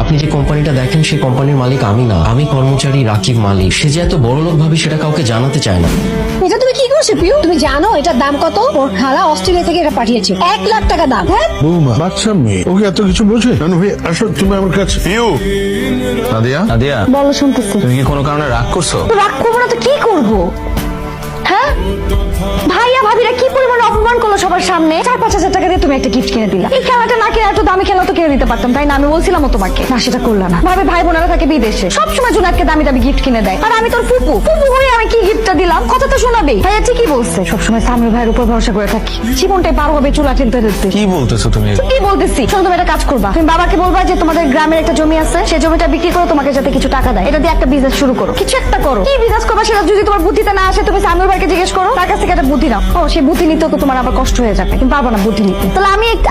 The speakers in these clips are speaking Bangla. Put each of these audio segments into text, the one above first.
আপনি যে কোম্পানিটা দেখেন সেই কোম্পানির মালিক আমি না, আমি কর্মচারী রাকিব মালিক। সে যে এত বড়লোক ভাবে সেটা কাউকে জানাতে চায় না। এটা তুমি কি করছো পিউ? তুমি জানো এটার দাম কত? ওর খালা অস্ট্রেলিয়া থেকে এটা পাঠিয়েছে, 1,00,000 টাকা দাম। হ্যাঁ বৌমা বাচ্চা মেয়ে, ওকে এত কিছু বোঝে? নানু ভাই আসো তুমি আমার কাছে। নাদিয়া, নাদিয়া, বলো, শুনতেছি। তুমি কি কোনো কারণে রাগ করছো? তো রাগ করবো না তো কি করবো? হ্যাঁ, ভাইয়া ভাবিরা কি পরিমাণ অপমান করলো সবার সামনে। 4-5 হাজার টাকা দিয়ে তুমি একটা গিফট কিনে দিলা। এই খেলাটা না কিনে এত দামি খেলা তো কিনে দিতে পারতাম, তাই না? আমি বলছিলাম তোমাকে, না সেটা করলা না। ভাবে ভাই বোনেরা থাকে বিদেশে, সবসময় জুনাতকে দামি দামি গিফট কিনে দেয়, আর আমি তোর ফুপু ফুপু হয়ে আমি কি গিফটটা দিলাম? কথা তো শোনাবেই। ভাইয়া ঠিকই বলছে, সবসময় সামির ভাইয়ের উপর ভরসা করে থাকি, জীবনটাই পার হবে চুলা ঠেলতে ঠেলতে। কি বলতেছো তুমি? কি বলতেছি? শোনো, তুমি একটা কাজ করবা, তুমি বাবাকে বলবা যে তোমাদের গ্রামের একটা জমি আছে, সেই জমিটা বিক্রি করে তোমাকে যাতে কিছু টাকা দেয়, এটা দিয়ে একটা বিজনেস শুরু করো, কিছু একটা করো। কি বিজনেস করবা সেটা যদি তোমার বুদ্ধিতে না আসে, তুমি সামির ভাইকে জিজ্ঞেস করো, তার কাছ থেকে একটা বুদ্ধি নাও। ও সেই বুদ্ধি নিতে তো তোমার আবার কষ্ট হয়ে যাবে, তুমি পারবা না বুদ্ধি নিতে। তাহলে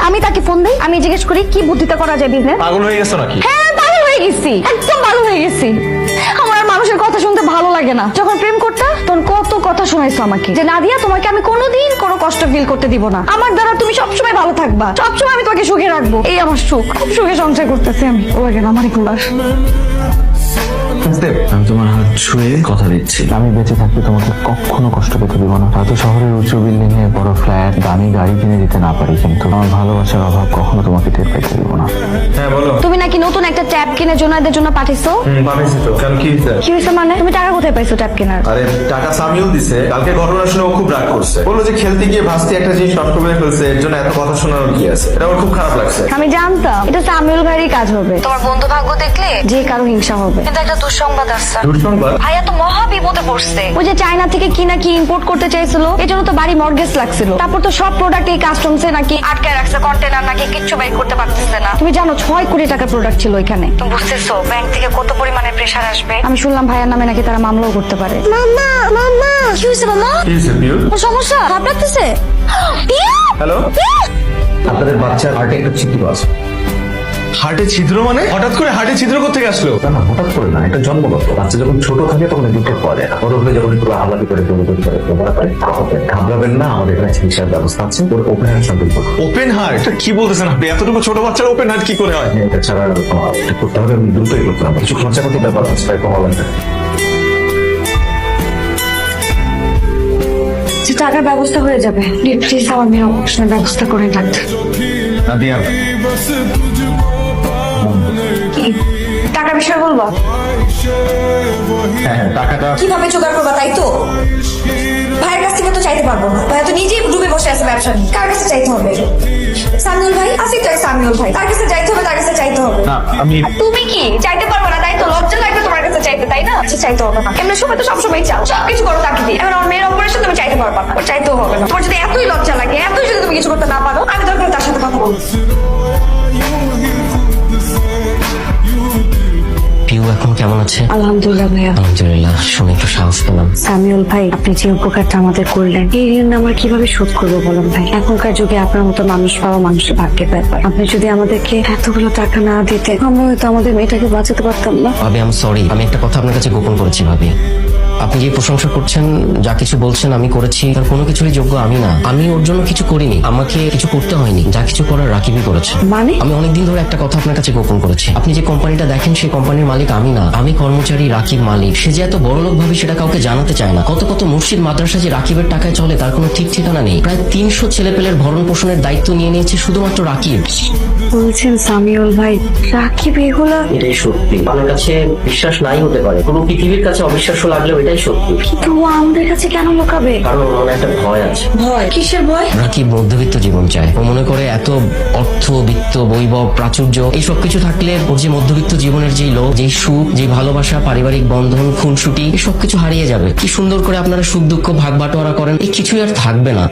আমি তাকে ফোন দিই, আমি জিজ্ঞেস করি কি বুদ্ধিতে করা যায় বিজনেস। পাগল হয়ে গেছো নাকি? হ্যাঁ পাগল হয়ে গেছি, একদম পাগল হয়ে গেছি। আমার আর মানুষের কথা শুনতে ভালো লাগে না। যখন প্রেম করতে তখন কত কথা শোনাইছো আমাকে, যে নাদিয়া তোমাকে আমি কোনোদিন কোনো কষ্ট ফিল করতে দিব না, আমার দ্বারা তুমি সবসময় ভালো থাকবা, সবসময় আমি তোমাকে সুখে রাখবো। এই আমার সুখ, খুব সুখে সংসার করতেছি আমি। ও লাগে না আমার এগুলো। আমি তোমার হাত ছুঁয়ে কথা দিচ্ছি, আমি বেঁচে থাকতে তোমাকে কখনো কষ্ট পেতে দিব না। হয়তো শহরের উঁচু বিল্ডিং এ বড় ফ্ল্যাট দামি গাড়ি কিনে দিতে না পারি, কিন্তু আমার ভালোবাসার অভাব কখনো তোমাকে টের পাইতে দিব না। হ্যাঁ বলো। তুমি নাকি নতুন একটা ট্যাব কিনে জোনাইদের জন্য পাঠিয়েছো? পাঠিয়েছি তো, কেন কি হয়েছে? কি হয়েছে মানে? তুমি টাকা কোথায় পাইছো ট্যাব কেনার? আরে টাকা সামিউল দিছে, কালকে ঘটনা শুনে ও খুব রাগ করছে, বললো যে খেলতে গিয়ে ভাস্তি একটা জিনিস নষ্ট করে ফেলছে, এর জন্য এত কথা শোনানোর কি আছে। এটা আমার খুব খারাপ লাগছে। আমি জানতাম এটা সামিউল ভাইয়েরই কাজ হবে। তোমার বন্ধু ভাগ্য দেখলে যে কারো হিংসা হবে। কিন্তু একটা দুঃসংবাদ আছে। দুঃসংবাদ? ভাইয়া তো মহা বিপদে পড়ছে। ওই যে চায়না থেকে কি নাকি ইম্পোর্ট করতে চাইছিল, এজন্য তো বাড়ি মর্গেজ লাগছিল। তারপর তো সব প্রোডাক্ট এই কাস্টমসে নাকি আটকে রাখছে, কন্টেনার নাকি কিচ্ছু বাইর করতে পারতেছে না। তুমি জানো 6 কোটি টাকার প্রোডাক্ট ছিল এখানে। তুমি বুঝতেছো ব্যাংক থেকে কত পরিমাণে প্রেসার আসবে? আমি শুনলাম ভাইয়ার নামে নাকি তারা মামলাও করতে পারে। মাম্মা মাম্মা কি হয়েছে মাম্মা? কি হয়েছে পিউ? ওর সমস্যা খারাপ লাগতেছে। পিউ হ্যালো, পিউ আপনাদের বাচ্চার হার্টে একটা ছিদ্র আছে। হার্টে ছিদ্র মানে? হঠাৎ করে হার্টে ছিদ্র কোথা থেকে আসলো? না হঠাৎ করে না, এটা জন্মগত। বাচ্চা যখন ছোট থাকে তখন ডিটেক্ট করা যায় না, বড় হলে যখন একটু হালাকি করে ঘাবড়াবেন না, আমাদের এখানে চিকিৎসার ব্যবস্থা আছে। ওর ওপেন হার্ট সার্জারি করবো। Open heart? কি বলতেছেন আপনি? এতটুকু ছোট বাচ্চার ওপেন হার্ট কি করে হয়? এটা ছাড়া করতে হবে, আমি দ্রুতই করতে হবে। কিছু খরচা করতে ব্যাপার আছে, তাই কমাবেন না। টাকার ব্যবস্থা হয়ে যাবে। প্লিজ আমার মেয়ের অপারেশনের ব্যবস্থা করে রাখতে। নাদিয়া, টাকার বিষয় বলবো? হ্যাঁ টাকাটা কিভাবে জোগাড় করবা তাই তো? ভাইয়ের কাছ থেকে তো চাইতে পারবো না, ভাই তো নিজেই ডুবে বসে আছে ব্যবসা নিয়ে। কার কাছে চাইতে হবে? সামিউল ভাই আছে তো, সামিউল ভাই, তার কাছে চাইতে হবে, তার কাছে চাইতে হবে। না, আমি তুমি কি চাইতে পারবো না তাই তো? লজ্জা লাগবে তোমার কাছে চাইতে, তাই না? আচ্ছা চাইতে হবে না, এমনি সময় তো সবসময় চাও, সবকিছু করো তাকে দিয়ে। এখন আমার মেয়ের অপারেশন তুমি চাইতে পারবা না, ওর চাইতেও হবে না। তোমার যদি এতই লজ্জা লাগে, এতই যদি তুমি কিছু করতে না পারো, আমি দরকার তার সাথে কথা বলবো। পিউ এখন কেমন আছে? আলহামদুলিল্লাহ ভাইয়া। আলহামদুলিল্লাহ, শুনে একটু সাহস পেলাম। সামিউল ভাই, আপনি যে উপকারটা আমাদের করলেন, এই ঋণ আমরা কিভাবে শোধ করবো বলুন ভাই? এখনকার যুগে আপনার মতো মানুষ পাওয়া মানুষের ভাগ্যের ব্যাপার। আপনি যদি আমাদেরকে এতগুলো টাকা না দিতে, আমরা হয়তো আমাদের মেয়েটাকে বাঁচাতে পারতাম না। ভাবি আমি সরি, আমি একটা কথা আপনার কাছে গোপন করেছি ভাবি। আপনি যে প্রশংসা করছেন, যা কিছু বলছেন আমি করেছি, তার কোনো কিছুরই যোগ্য আমি না। আমি ওর জন্য কিছু করিনি, আমাকে কিছু করতে হয়নি, যা কিছু করার রাকিবই করেছে। মানে? আমি অনেকদিন ধরে একটা কথা আপনার কাছে গোপন করেছি। আপনি যে কোম্পানিটা দেখেন সেই কোম্পানির মালিক আমি না, আমি কর্মচারী রাকিব মালিক। সে যে এত বড়লোক ভাবে সেটা কাউকে জানাতে চায় না। কত কত মসজিদ মাদ্রাসা যে রাকিবের টাকায় চলে তার কোনো ঠিক ঠিকানা নেই। প্রায় 300 ছেলেপেলের ভরণ পোষণের দায়িত্ব নিয়ে নিয়েছে শুধুমাত্র রাকিব। বলছেন সামিউল ভাই, রাকিব এগুলা? এটাই সত্যি, আমার কাছে বিশ্বাস নাই হতে পারে, পুরো পৃথিবীর কাছে অবিশ্বাস্য লাগলেও এটাই সত্যি। কিন্তু ও আমাদের কাছে কেন লুকাবে? কারণ ওর মনে একটা ভয় আছে। ভয়? কিসের ভয়? রাকিব মধ্যবিত্ত জীবন চায়। ও মনে করে এত অর্থ, বিত্ত, বৈভব, প্রাচুর্য এই সবকিছু থাকলে ওর যে মধ্যবিত্ত জীবনের যেই লোভ, যেই সুখ, যেই ভালোবাসা, পারিবারিক বন্ধন, খুনসুটি এই সবকিছু হারিয়ে যাবে। কি সুন্দর করে আপনারা সুখ দুঃখ ভাগ বাটোয়ারা করেন, এই কিছুই আর থাকবে না।